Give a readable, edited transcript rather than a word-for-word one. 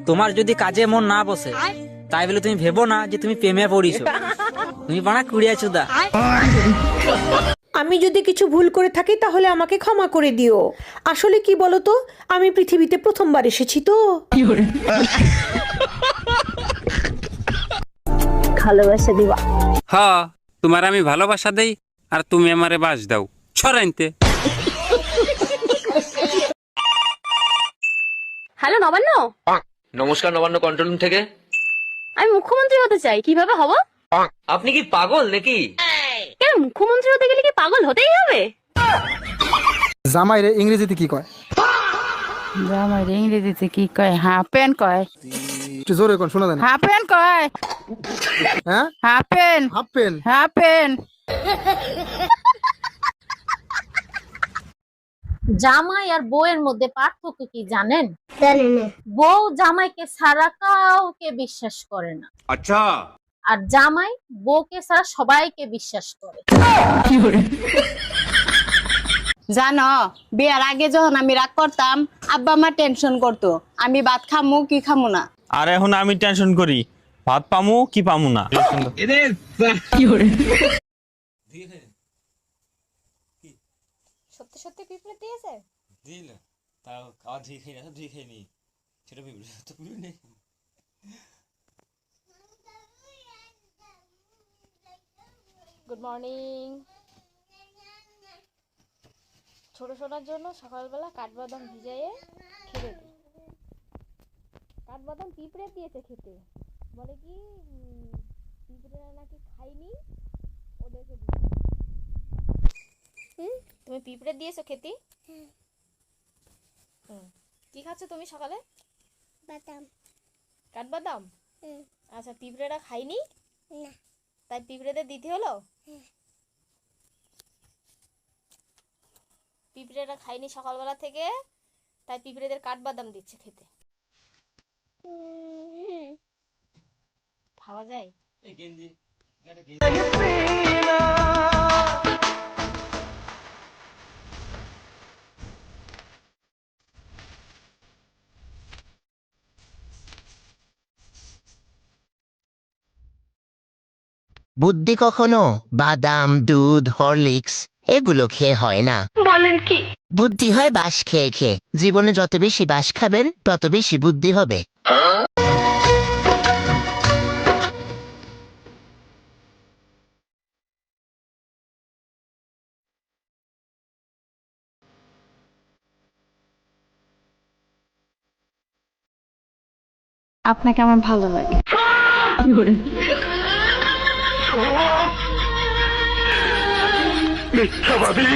তোমার যদি কাজে মন না বসে তাই বলে তুমি ভেবো না যে তুমি প্রেমে পড়িছো। তুমি বানা কুড়িয়া চুদা। আমি যদি কিছু ভুল করে থাকি তাহলে আমাকে ক্ষমা করে দিও। আসলে কি বলো তো, আমি পৃথিবীতে প্রথমবার এসেছি তো। ভালোবাসা দিবা? হ্যাঁ, তোমার আমি ভালোবাসা দেই আর তুমি আমারে বাস দাও ছড়াইতে। হ্যালো নবান্ন। নমস্কার, নবান্ন কন্ট্রোল রুম থেকে। আমি মুখ্যমন্ত্রী হতে চাই, কিভাবে হব? আপনি কি পাগল নাকি? কেন, মুখ্যমন্ত্রী হতে গেলে কি পাগল হতেই হবে? জামাইরে ইংরেজিতে কি কয়? জামাইরে ইংরেজিতে কি কয়? হাফ প্যান্ট কয়। একটু জোরে কোন, শোনা যায় না। হাফ প্যান্ট কয়। হ্যাঁ, half pant. Half pant. Half pant. জামাই আর বউয়ের মধ্যে পার্থক্য কি জানেন? জানি না। বউ জামাইকে ছাড়া কাউকে বিশ্বাস করে না। আচ্ছা। আর জামাই বউকে ছাড়া সবাইকে বিশ্বাস করে। জানো, বিয়ার আগে যখন আমি রাগ করতাম, আব্বা মা টেনশন করতো আমি ভাত খামু কি খামু না। আর এখন আমি টেনশন করি ভাত পামু কি পামু না। সত্যি সত্যি পিঁপড়ে দিয়েছে? দিলে তাও খাওয়া ধুই খাই না, ধুই খাইনি সেটা পিঁপড়ে তো পিঁপড়ে নেই। Good morning. ছোট ছোটার জন্য সকালবেলা কাঠবাদাম ভিজাইয়ে খেতে দিই। কাঠবাদাম পিঁপড়ে দিয়েছে খেতে, বলে কি পিঁপড়েরা নাকি খাইনি, ওদেরকে দিই। তুমি পিঁপড়ে দিয়েছো খেতে? কি খাচ্ছ তুমি সকালে? বাদাম। কাঠবাদাম? আচ্ছা, পিঁপড়েরা খাইনি না, তাই পিঁপড়েদের দিতে হলো? পিঁপড়েরা খাইনি সকালবেলা থেকে, তাই পিঁপড়েদের কাঠবাদাম দিচ্ছে খেতে। খাওয়া যায়? এই গেঞ্জি বুদ্ধি কখনো বাদাম, দুধ, হরলিক্স এগুলো খেয়ে হয় না। বলেন কি? বুদ্ধি হয় বাঁশ খেয়ে খেয়ে। জীবনে যত বেশি বাঁশ খাবেন তত বেশি বুদ্ধি হবে। আপনাকে আমার ভালো লাগে। মিথ্যাবাদী।